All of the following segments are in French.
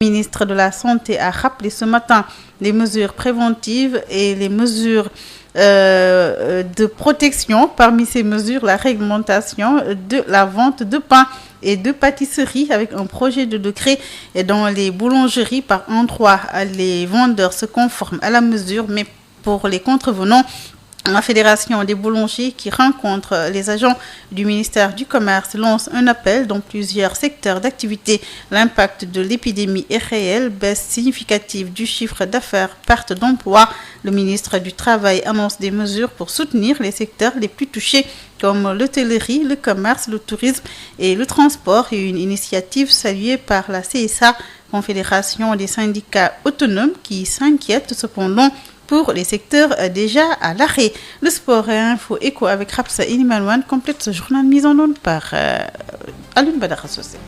Le ministre de la Santé a rappelé ce matin les mesures préventives et les mesures de protection. Parmi ces mesures, la réglementation de la vente de pain et de pâtisserie avec un projet de décret dans les boulangeries par endroit. Les vendeurs se conforment à la mesure, mais pour les contrevenants, la Fédération des boulangers qui rencontre les agents du ministère du Commerce lance un appel dans plusieurs secteurs d'activité. L'impact de l'épidémie est réel, baisse significative du chiffre d'affaires, perte d'emploi. Le ministre du Travail annonce des mesures pour soutenir les secteurs les plus touchés comme l'hôtellerie, le commerce, le tourisme et le transport. Et une initiative saluée par la CSA, Confédération des syndicats autonomes, qui s'inquiète cependant pour les secteurs déjà à l'arrêt. Le sport et info écho avec Rapsa Inimanouane complète ce journal mis en onde par Alun Badara Sosé.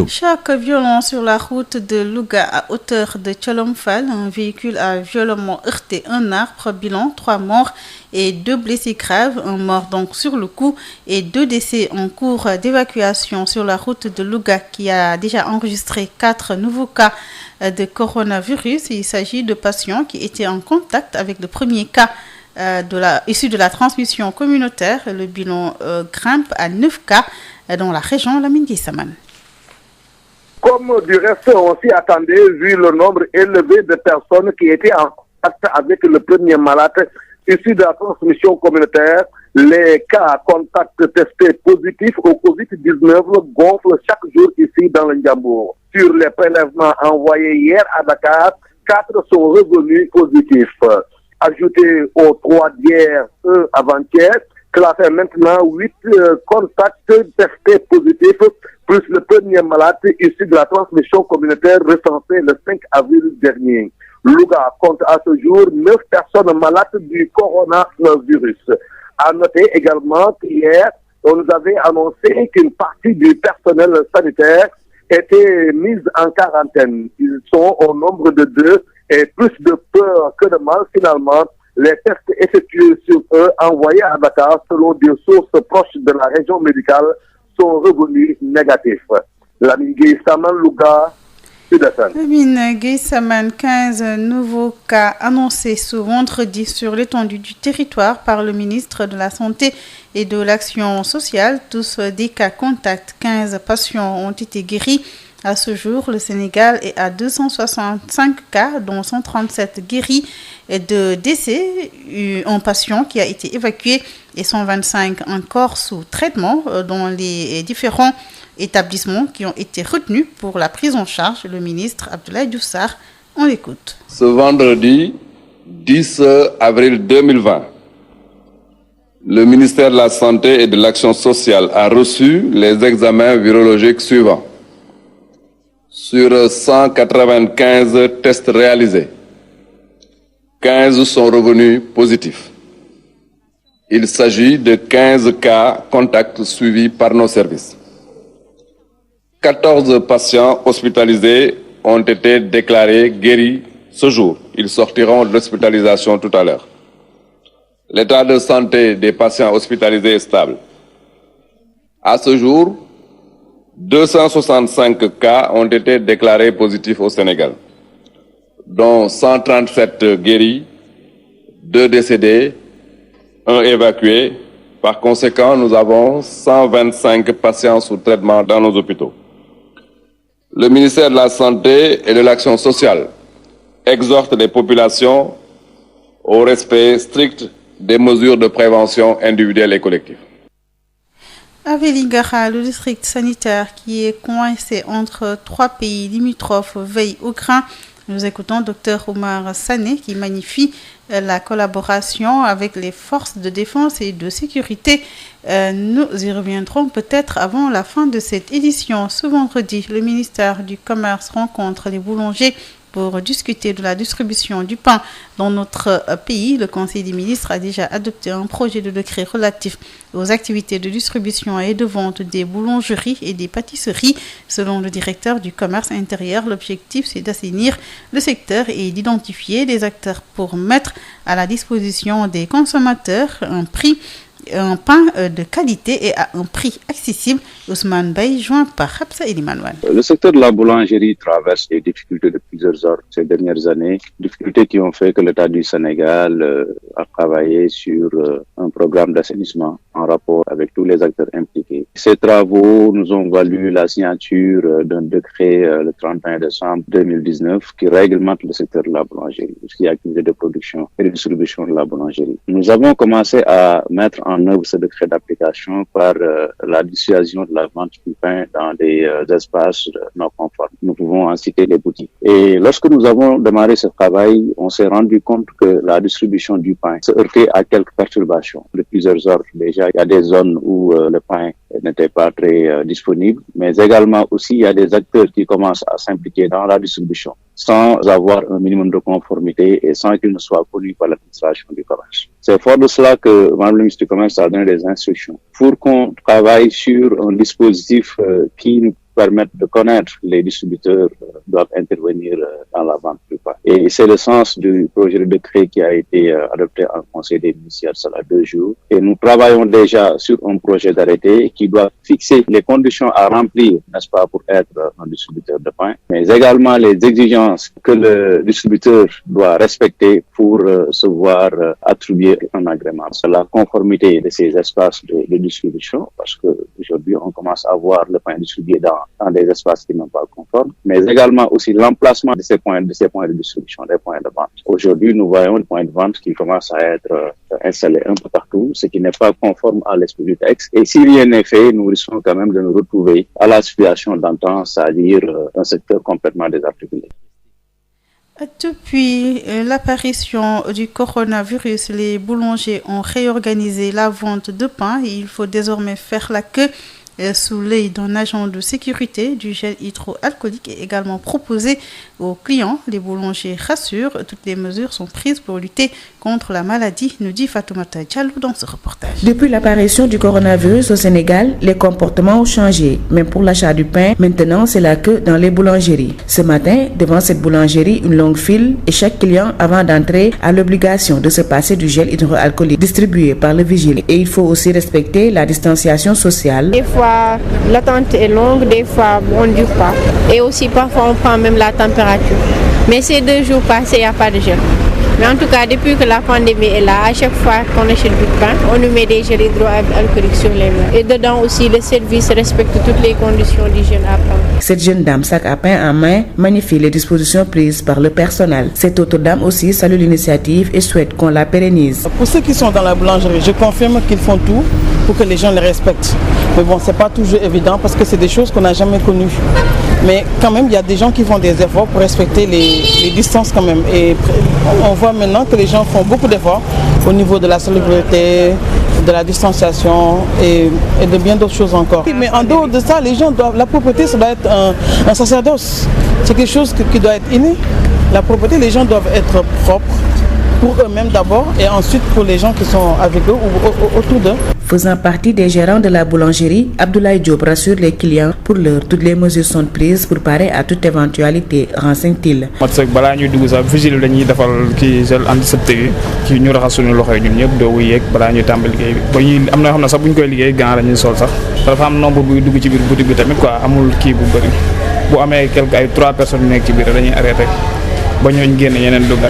Choc violent sur la route de Louga à hauteur de Tcholomfal. Un véhicule a violemment heurté un arbre. Bilan 3 morts et 2 blessés graves. Un mort donc sur le coup et 2 décès en cours d'évacuation sur la route de Louga qui a déjà enregistré 4 nouveaux cas de coronavirus. Il s'agit de patients qui étaient en contact avec le premier cas issu de la transmission communautaire. Le bilan grimpe à 9 cas dans la région Lamine Guissaman. Comme du reste, on s'y attendait vu le nombre élevé de personnes qui étaient en contact avec le premier malade issu de la transmission communautaire. Les cas contacts testés positifs au Covid-19 gonflent chaque jour ici dans le Ndiambour. Sur les prélèvements envoyés hier à Dakar, 4 sont revenus positifs. Ajouté aux 3 d'hier, 1 avant-hier, cela fait maintenant 8 contacts testés positifs, plus le premier malade issu de la transmission communautaire recensé le 5 avril dernier. Louga compte à ce jour 9 personnes malades du coronavirus. À noter également qu'hier, on nous avait annoncé qu'une partie du personnel sanitaire était mise en quarantaine. Ils sont au nombre de 2 et plus de peur que de mal finalement. Les tests effectués sur eux envoyés à Dakar selon des sources proches de la région médicale sont revenus négatifs. Lamine Guissaman, Louga, Sud-Assane. Lamine Guissaman, 15 nouveaux cas annoncés ce vendredi sur l'étendue du territoire par le ministre de la Santé et de l'Action sociale. Tous des cas contacts. 15 patients ont été guéris. À ce jour, le Sénégal est à 265 cas, dont 137 guéris et de décès. Un patient qui a été évacué et 125 encore sous traitement dans les différents établissements qui ont été retenus pour la prise en charge. Le ministre Abdoulaye Diouf Sarr, on l'écoute. Ce vendredi 10 avril 2020, le ministère de la Santé et de l'Action sociale a reçu les examens virologiques suivants. Sur 195 tests réalisés, 15 sont revenus positifs. Il s'agit de 15 cas contacts suivis par nos services. 14 patients hospitalisés ont été déclarés guéris ce jour. Ils sortiront de l'hospitalisation tout à l'heure. L'état de santé des patients hospitalisés est stable. À ce jour, 265 cas ont été déclarés positifs au Sénégal, dont 137 guéris, 2 décédés, 1 évacué. Par conséquent, nous avons 125 patients sous traitement dans nos hôpitaux. Le ministère de la Santé et de l'Action sociale exhorte les populations au respect strict des mesures de prévention individuelle et collective. À Vélingara, le district sanitaire qui est coincé entre 3 pays limitrophes veille au grain. Nous écoutons Dr Omar Sané qui magnifie la collaboration avec les forces de défense et de sécurité. Nous y reviendrons peut-être avant la fin de cette édition. Ce vendredi, le ministère du Commerce rencontre les boulangers pour discuter de la distribution du pain dans notre pays. Le Conseil des ministres a déjà adopté un projet de décret relatif aux activités de distribution et de vente des boulangeries et des pâtisseries. Selon le directeur du commerce intérieur, l'objectif c'est d'assainir le secteur et d'identifier les acteurs pour mettre à la disposition des consommateurs un prix un pain de qualité et à un prix accessible. Ousmane Baye, joint par Habsa Elimanouane. Le secteur de la boulangerie traverse des difficultés de plusieurs ordres ces dernières années, difficultés qui ont fait que l'État du Sénégal a travaillé sur un programme d'assainissement en rapport avec tous les acteurs impliqués. Ces travaux nous ont valu la signature d'un décret le 31 décembre 2019 qui réglemente le secteur de la boulangerie, tout ce qui est activité de production et de distribution de la boulangerie. Nous avons commencé à mettre en œuvre ce décret d'application par la dissuasion de la vente du pain dans des espaces non conformes. Nous pouvons en citer les boutiques. Et lorsque nous avons démarré ce travail, on s'est rendu compte que la distribution du pain se heurtait à quelques perturbations de plusieurs ordres. Déjà, il y a des zones où le pain n'était pas très disponible, mais également aussi il y a des acteurs qui commencent à s'impliquer dans la distribution sans avoir un minimum de conformité et sans qu'il ne soit connu par l'administration du commerce. C'est fort de cela que Madame le ministre du Commerce a donné des instructions pour qu'on travaille sur un dispositif qui nous permettre de connaître les distributeurs doivent intervenir dans la vente du pain. Et c'est le sens du projet de décret qui a été adopté en Conseil des ministres il y a cela 2 jours. Et nous travaillons déjà sur un projet d'arrêté qui doit fixer les conditions à remplir, n'est-ce pas, pour être un distributeur de pain, mais également les exigences que le distributeur doit respecter pour se voir attribuer un agrément. C'est la conformité de ces espaces de distribution, parce que aujourd'hui on commence à voir le pain distribué dans des espaces qui n'ont pas conformes, mais également aussi l'emplacement de ces points de distribution, des points de vente. Aujourd'hui, nous voyons des points de vente qui commencent à être installés un peu partout, ce qui n'est pas conforme à l'esprit du texte. Et si rien n'est fait, nous risquons quand même de nous retrouver à la situation d'antan, c'est-à-dire un secteur complètement désarticulé. Depuis l'apparition du coronavirus, les boulangers ont réorganisé la vente de pain. Il faut désormais faire la queue sous l'œil d'un agent de sécurité. Du gel hydroalcoolique est également proposé aux clients. Les boulangers rassurent, toutes les mesures sont prises pour lutter contre la maladie, nous dit Fatoumata Diallo dans ce reportage. Depuis l'apparition du coronavirus au Sénégal, les comportements ont changé. Même pour l'achat du pain, maintenant c'est la queue dans les boulangeries. Ce matin, devant cette boulangerie, une longue file et chaque client, avant d'entrer, a l'obligation de se passer du gel hydroalcoolique distribué par le vigile. Et il faut aussi respecter la distanciation sociale. Des fois, l'attente est longue, des fois, on ne dure pas. Et aussi, parfois, on prend même la température. Mais ces 2 jours passés, il n'y a pas de gel. Mais en tout cas, depuis que la pandémie est là, à chaque fois qu'on achète du pain, on nous met des gels hydroalcooliques sur les mains. Et dedans aussi, le service respecte toutes les conditions d'hygiène à prendre. Cette jeune dame, sac à pain en main, magnifie les dispositions prises par le personnel. Cette autre dame aussi salue l'initiative et souhaite qu'on la pérennise. Pour ceux qui sont dans la boulangerie, je confirme qu'ils font tout pour que les gens les respectent. Mais bon, c'est pas toujours évident parce que c'est des choses qu'on n'a jamais connues. Mais quand même, il y a des gens qui font des efforts pour respecter les distances quand même. Et on voit maintenant que les gens font beaucoup d'efforts au niveau de la salubrité, de la distanciation et de bien d'autres choses encore. Mais en dehors de ça, les gens doivent... La propreté, ça doit être un sacerdoce. C'est quelque chose qui doit être inné. La propreté, les gens doivent être propres pour eux-mêmes d'abord et ensuite pour les gens qui sont avec eux ou autour d'eux. Faisant partie des gérants de la boulangerie, Abdoulaye Diop rassure les clients. Pour l'heure, toutes les mesures sont prises pour parer à toute éventualité, renseigne-t-il. balaa ñuy dugg sax vigile dañuy defal kii gel antiseptique kii ñu raxas suñu loxo yi ñun ñëpp doo yeeg balaa ñuy tàmbali liggéey bi ba ñuy am na xam ne sax bu ñu koy liggéey gant la ñuy sol sax dafa am nombre buy dugg ci biir boutique bi tamit quoi amul kii bu bëri bu amee quelque ay 3 personnes yu nekk ci biir dañuy arrêté.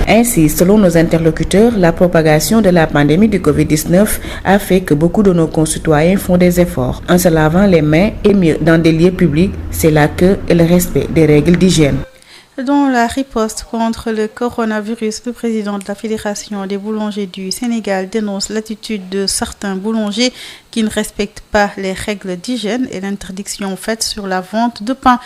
Ainsi, selon nos interlocuteurs, la propagation de la pandémie du Covid-19 a fait que beaucoup de nos concitoyens font des efforts. En se lavant les mains et mieux dans des lieux publics, c'est la queue et le respect des règles d'hygiène. Dans la riposte contre le coronavirus, le président de la Fédération des boulangers du Sénégal dénonce l'attitude de certains boulangers qui ne respectent pas les règles d'hygiène et l'interdiction faite sur la vente de pain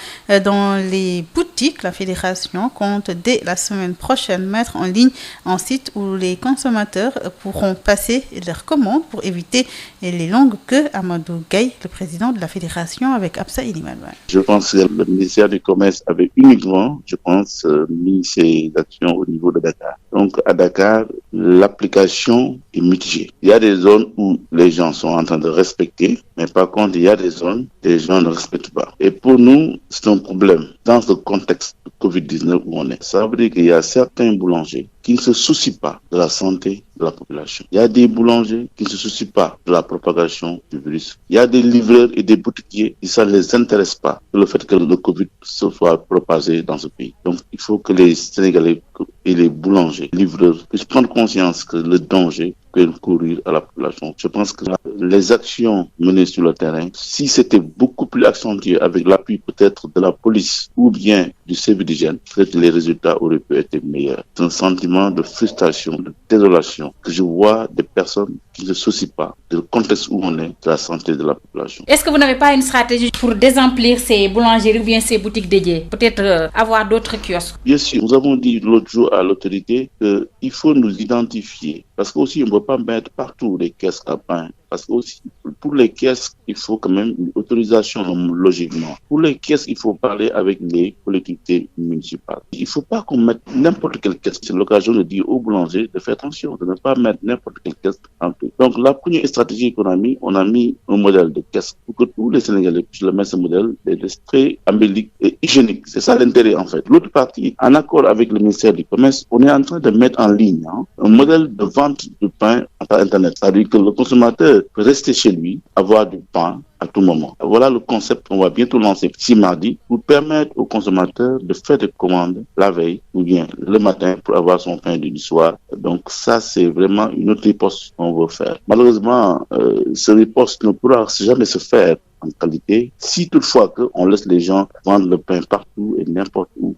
dans les boutiques. La Fédération compte dès la semaine prochaine mettre en ligne un site où les consommateurs pourront passer leurs commandes pour éviter les longues queues. Amadou Gaye, le président de la Fédération, avec Habsa Elimanouane. Je pense que le ministère du Commerce avait uniquement, mis ses actions au niveau de Dakar. Donc à Dakar, l'application est mitigée. Il y a des zones où les gens sont en train train de respecter, mais par contre, il y a des zones, les gens ne respectent pas. Et pour nous, c'est un problème dans ce contexte de Covid-19 où on est. Ça veut dire qu'il y a certains boulangers qui ne se soucient pas de la santé de la population. Il y a des boulangers qui ne se soucient pas de la propagation du virus. Il y a des livreurs et des boutiquiers qui ça ne les intéresse pas le fait que le Covid se soit propagé dans ce pays. Donc, il faut que les Sénégalais et les boulangers, livreurs, puissent prendre conscience que le danger peut courir à la population. Je pense que les actions menées sur le terrain, si c'était beaucoup plus accentué avec l'appui peut-être de la police ou bien du service d'hygiène, peut-être que les résultats auraient pu être meilleurs. C'est un sentiment de frustration, de désolation que je vois des personnes qui ne se soucient pas du contexte où on est, de la santé de la population. Est-ce que vous n'avez pas une stratégie pour désemplir ces boulangeries ou bien ces boutiques dédiées? Peut-être avoir d'autres kiosques? Bien sûr, nous avons dit l'autre jour à l'autorité qu'il faut nous identifier. Parce qu'aussi, on ne peut pas mettre partout les caisses à pain. Parce que aussi, pour les caisses, il faut quand même une autorisation logiquement. Pour les caisses, il faut parler avec les collectivités municipales. Il ne faut pas qu'on mette n'importe quelle caisse. C'est l'occasion de dire aux boulangers de faire attention, de ne pas mettre n'importe quelle caisse en tout. Donc, la première stratégie qu'on a mis, on a mis un modèle de caisse pour que tous les Sénégalais puissent le mettre ce modèle très embellique et hygiénique. C'est ça l'intérêt, en fait. L'autre partie, en accord avec le ministère du Commerce, on est en train de mettre en ligne un modèle de vente de pain par Internet. C'est-à-dire que le consommateur peut rester chez lui, avoir du pain à tout moment. Voilà le concept qu'on va bientôt lancer ce mardi pour permettre aux consommateurs de faire des commandes la veille ou bien le matin pour avoir son pain du soir. Donc ça, c'est vraiment une autre riposte qu'on veut faire. Malheureusement, ce riposte ne pourra jamais se faire en qualité si toutefois on laisse les gens vendre le pain partout et n'importe où.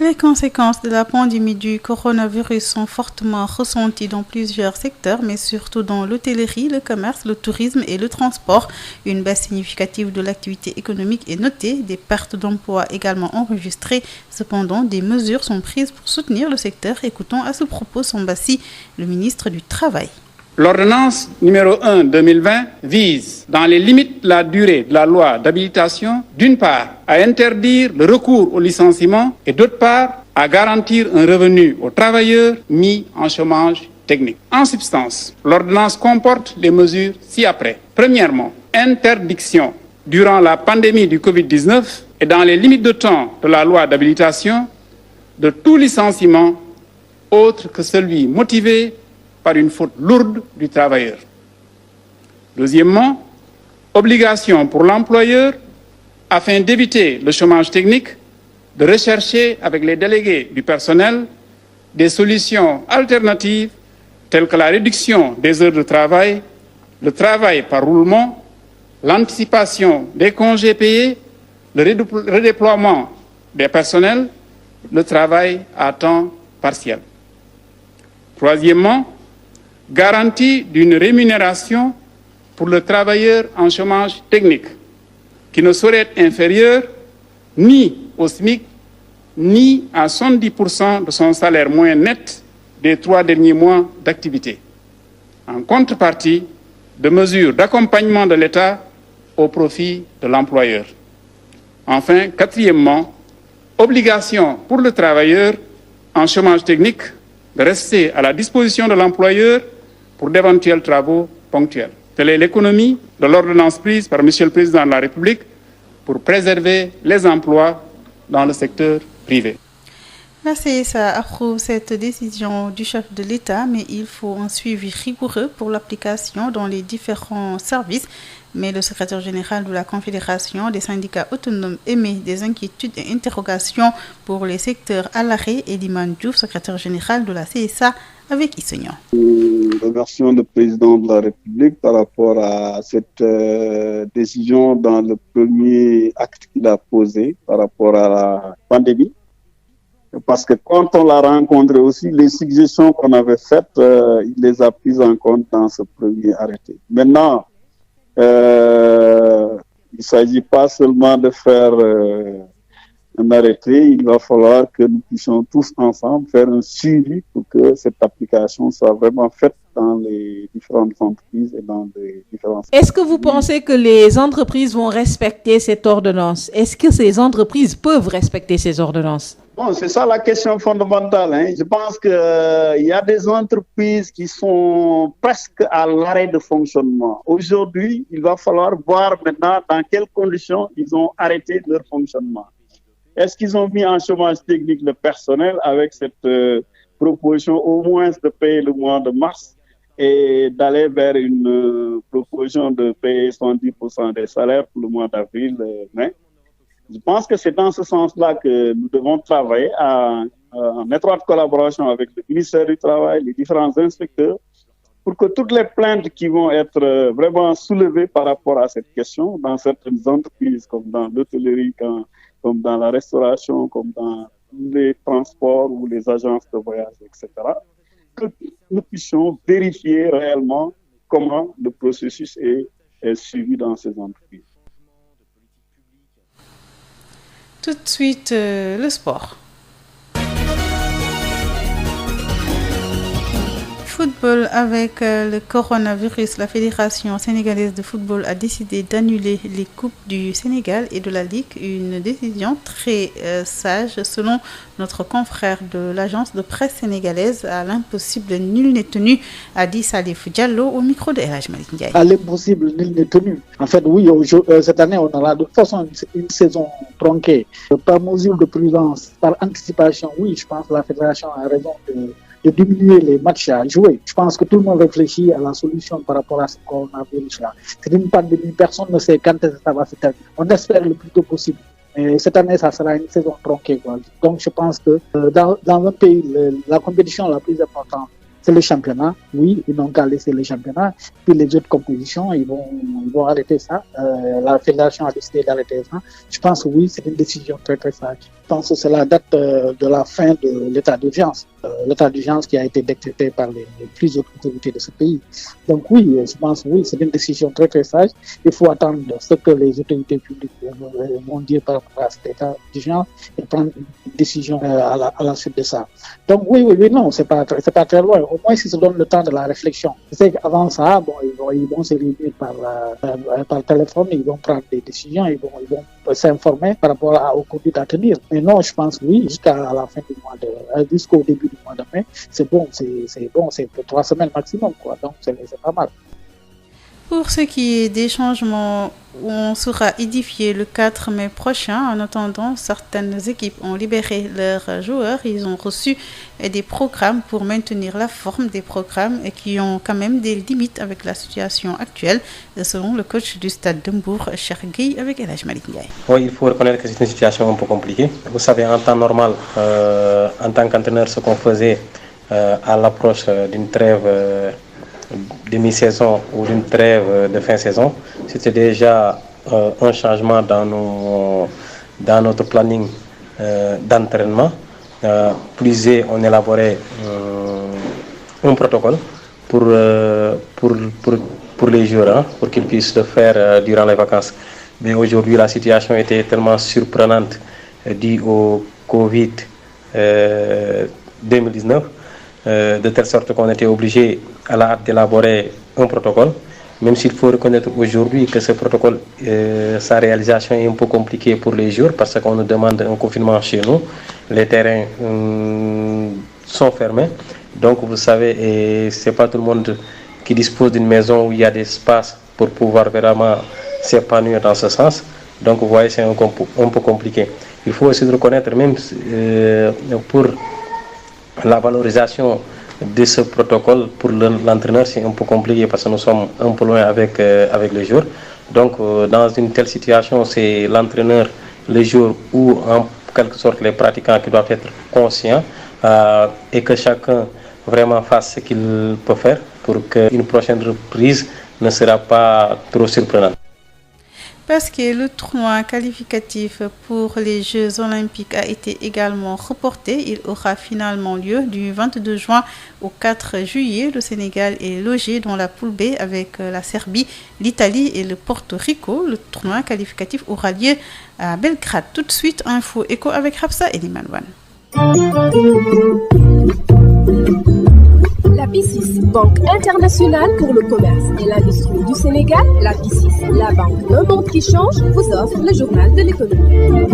Les conséquences de la pandémie du coronavirus sont fortement ressenties dans plusieurs secteurs, mais surtout dans l'hôtellerie, le commerce, le tourisme et le transport. Une baisse significative de l'activité économique est notée, des pertes d'emplois également enregistrées. Cependant, des mesures sont prises pour soutenir le secteur. Écoutons à ce propos Sambassi, le ministre du Travail. L'ordonnance numéro 1/2020 vise, dans les limites de la durée de la loi d'habilitation, d'une part, à interdire le recours au licenciement et d'autre part, à garantir un revenu aux travailleurs mis en chômage technique. En substance, l'ordonnance comporte les mesures ci-après. Premièrement, interdiction durant la pandémie du Covid-19 et dans les limites de temps de la loi d'habilitation de tout licenciement autre que celui motivé par une faute lourde du travailleur. Deuxièmement, obligation pour l'employeur, afin d'éviter le chômage technique, de rechercher avec les délégués du personnel des solutions alternatives telles que la réduction des heures de travail, le travail par roulement, l'anticipation des congés payés, le redéploiement des personnels, le travail à temps partiel. Troisièmement, garantie d'une rémunération pour le travailleur en chômage technique, qui ne saurait être inférieure ni au SMIC, ni à 70% de son salaire moyen net des 3 derniers mois d'activité, en contrepartie de mesures d'accompagnement de l'État au profit de l'employeur. Enfin, quatrièmement, obligation pour le travailleur en chômage technique de rester à la disposition de l'employeur pour d'éventuels travaux ponctuels. Telle est l'économie de l'ordonnance prise par M. le Président de la République pour préserver les emplois dans le secteur privé. La CSA approuve cette décision du chef de l'État, mais il faut un suivi rigoureux pour l'application dans les différents services. Mais le secrétaire général de la Confédération des syndicats autonomes émet des inquiétudes et interrogations pour les secteurs à l'arrêt. Eliman Diouf, secrétaire général de la CSA, avec Issegnan. Nous remercions le président de la République par rapport à cette décision dans le premier acte qu'il a posé par rapport à la pandémie. Parce que quand on l'a rencontré aussi, les suggestions qu'on avait faites, il les a prises en compte dans ce premier arrêté. Maintenant, il ne s'agit pas seulement de faire un arrêté, il va falloir que nous puissions tous ensemble faire un suivi pour que cette application soit vraiment faite dans les différentes entreprises et dans les différents... Est-ce que vous pensez que les entreprises vont respecter cette ordonnance? Est-ce que ces entreprises peuvent respecter ces ordonnances? Bon, c'est ça la question fondamentale. Je pense qu'il y a des entreprises qui sont presque à l'arrêt de fonctionnement. Aujourd'hui, il va falloir voir maintenant dans quelles conditions ils ont arrêté leur fonctionnement. Est-ce qu'ils ont mis en chômage technique le personnel avec cette proposition au moins de payer le mois de mars et d'aller vers une proposition de payer 110% des salaires pour le mois d'avril, mai? Je pense que c'est dans ce sens-là que nous devons travailler en étroite collaboration avec le ministère du Travail, les différents inspecteurs, pour que toutes les plaintes qui vont être vraiment soulevées par rapport à cette question, dans certaines entreprises comme dans l'hôtellerie, comme dans la restauration, comme dans les transports ou les agences de voyage, etc., que nous puissions vérifier réellement comment le processus est suivi dans ces entreprises. Tout de suite, le sport. Football avec le coronavirus, la Fédération sénégalaise de football a décidé d'annuler les coupes du Sénégal et de la Ligue, une décision très sage selon notre confrère de l'agence de presse sénégalaise. À l'impossible, nul n'est tenu, a dit Salif Diallo au micro de El Hadj Malick Ndiaye. À l'impossible, nul n'est tenu. En fait, oui, cette année, on aura de toute façon une saison tronquée. Par mesure de prudence, par anticipation, oui, je pense que la Fédération a raison de diminuer les matchs à jouer. Je pense que tout le monde réfléchit à la solution par rapport à ce coronavirus-là. C'est une pandémie, personne ne sait quand ça va se terminer. On espère le plus tôt possible. Et cette année, ça sera une saison tronquée, quoi. Donc, je pense que dans un pays, la compétition la plus importante, c'est le championnat. Oui, ils n'ont qu'à laisser le championnat. Puis les autres compétitions, ils vont arrêter ça. La fédération a décidé d'arrêter ça. Je pense que oui, c'est une décision très très sage. Je pense que c'est la date de la fin de l'état d'urgence. L'état d'urgence qui a été décrété par les plus hautes autorités de ce pays. Donc oui, je pense que oui, c'est une décision très très sage. Il faut attendre ce que les autorités publiques vont dire par rapport à cet état d'urgence et prendre une décision à la suite de ça. Donc oui, non, c'est pas très loin. Au moins, s'ils se donnent le temps de la réflexion. Je sais qu'avant ça, bon, ils vont se réunir par téléphone, ils vont prendre des décisions, ils vont s'informer par rapport aux conduites à tenir. Mais non, je pense oui, jusqu'à la fin du mois jusqu'au début du mois de mai, c'est bon, c'est pour 3 semaines maximum, quoi. Donc c'est pas mal. Pour ce qui est des changements, on sera édifié le 4 mai prochain. En attendant, certaines équipes ont libéré leurs joueurs. Ils ont reçu des programmes pour maintenir la forme des programmes et qui ont quand même des limites avec la situation actuelle, selon le coach du stade de Mbour, Cheikh Gueye, avec El Hadj Malick Ndiaye. Oui, il faut reconnaître que c'est une situation un peu compliquée. Vous savez, en temps normal, en tant qu'entraîneur, ce qu'on faisait à l'approche d'une trêve demi-saison ou d'une trêve de fin saison, c'était déjà un changement dans notre planning d'entraînement. Plus on élaborait un protocole pour les joueurs, pour qu'ils puissent le faire durant les vacances. Mais aujourd'hui, la situation était tellement surprenante due au Covid 2019, de telle sorte qu'on était obligé à la hâte d'élaborer un protocole, même s'il faut reconnaître aujourd'hui que ce protocole, sa réalisation est un peu compliquée pour les joueurs parce qu'on nous demande un confinement chez nous. Les terrains sont fermés, donc vous savez, et c'est pas tout le monde qui dispose d'une maison où il y a des espaces pour pouvoir vraiment s'épanouir dans ce sens. Donc vous voyez, c'est un peu compliqué. Il faut aussi reconnaître, même pour la valorisation de ce protocole pour l'entraîneur, c'est un peu compliqué parce que nous sommes un peu loin avec les joueurs. Donc dans une telle situation, c'est l'entraîneur, les joueurs ou en quelque sorte les pratiquants qui doivent être conscients et que chacun vraiment fasse ce qu'il peut faire pour qu'une prochaine reprise ne sera pas trop surprenante. Parce que le tournoi qualificatif pour les Jeux Olympiques a été également reporté. Il aura finalement lieu du 22 juin au 4 juillet. Le Sénégal est logé dans la poule B avec la Serbie, l'Italie et le Porto Rico. Le tournoi qualificatif aura lieu à Belgrade. Tout de suite, info écho avec Hafsa et Liman Wan. La BICIS, Banque internationale pour le commerce et l'industrie du Sénégal, la BICIS, la banque d'un monde qui change, vous offre le journal de l'économie.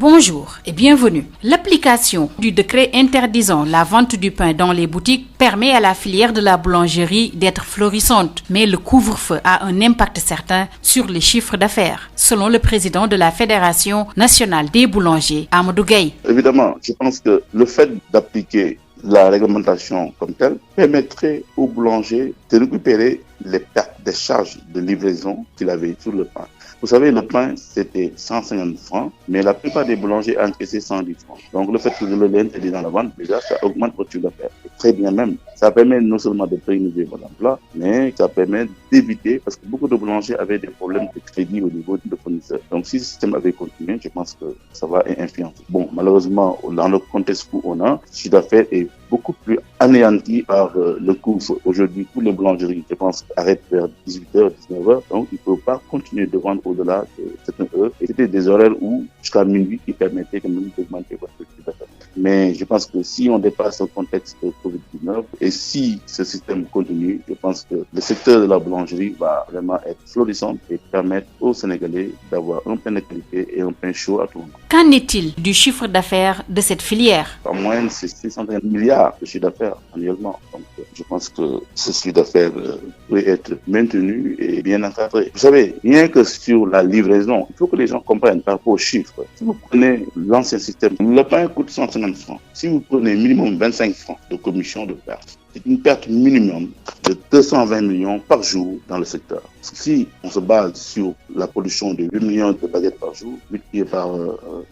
Bonjour et bienvenue. L'application du décret interdisant la vente du pain dans les boutiques permet à la filière de la boulangerie d'être florissante, mais le couvre-feu a un impact certain sur les chiffres d'affaires, selon le président de la Fédération nationale des boulangers, Amadou Gueye. Évidemment, je pense que le fait d'appliquer la réglementation comme telle permettrait aux boulangers de récupérer les pertes des charges de livraison qu'il avait sur le pain. Vous savez, le pain, c'était 150 francs, mais la plupart des boulangers encaissaient 110 francs. Donc, le fait que le l'interdit dans la vente, déjà, ça augmente votre chiffre d'affaires. Très bien même. Ça permet non seulement de préserver votre emploi, mais ça permet d'éviter, parce que beaucoup de boulangers avaient des problèmes de crédit au niveau de fournisseurs. Donc, si ce système avait continué, je pense que ça va influencer. Bon, malheureusement, dans le contexte où on a, le chiffre d'affaires est beaucoup plus anéanti par le couvre. Aujourd'hui, toutes les boulangeries, je pense, arrêtent vers 18h, 19h. Donc, ils ne peuvent pas continuer de vendre au-delà de certaines heures. Et c'était des horaires où, jusqu'à minuit, qui permettaient quand même d'augmenter votre chiffre d'affaires. Mais je pense que si on dépasse le contexte de Covid-19 et si ce système continue, je pense que le secteur de la boulangerie va vraiment être florissant et permettre aux Sénégalais d'avoir un pain de qualité et un pain chaud à tout moment. Qu'en est-il du chiffre d'affaires de cette filière? En moyenne, c'est 650 milliards de chiffre d'affaires annuellement. Donc, je pense que ce chiffre d'affaires peut être maintenu et bien encadré. Vous savez, rien que sur la livraison, il faut que les gens comprennent par rapport aux chiffres. Si vous prenez l'ancien système, le pain coûte 150 francs. Si vous prenez minimum 25 francs de commission de perte, c'est une perte minimum de 220 millions par jour dans le secteur. Si on se base sur la production de 8 millions de baguettes par jour, multiplié par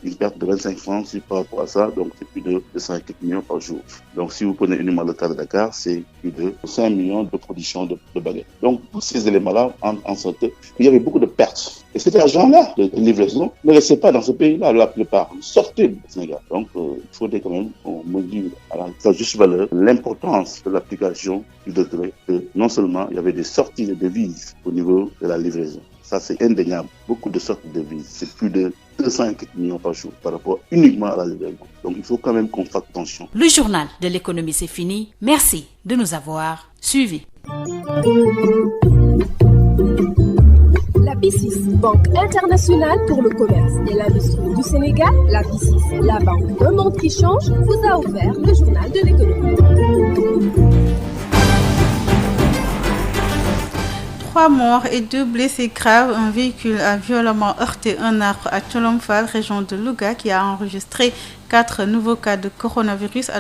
une perte de 25 francs, c'est par rapport à ça, donc c'est plus de 250 millions par jour. Donc si vous prenez uniquement le cas de Dakar, c'est plus de 5 millions de production de baguettes. Donc tous ces éléments-là en sorte qu'il y avait beaucoup de pertes. Et cet argent-là de livraison ne restait pas dans ce pays-là, la plupart. Sortait du Sénégal. Donc il faudrait quand même qu'on mesure à sa juste valeur l'importance de l'application du décret, que non seulement il y avait des sorties de devises au niveau de la livraison. Ça, c'est indéniable. Beaucoup de sorties de devises. C'est plus de 250 millions par jour par rapport uniquement à la livraison. Donc, il faut quand même qu'on fasse attention. Le journal de l'économie, c'est fini. Merci de nous avoir suivis. La BICIS, Banque internationale pour le commerce et l'industrie du Sénégal, la BICIS, la banque d'un monde qui change, vous a offert le journal de l'économie. 3 morts et 2 blessés graves. Un véhicule a violemment heurté un arbre à Tcholomfal, région de Louga, qui a enregistré 4 nouveaux cas de coronavirus. Alors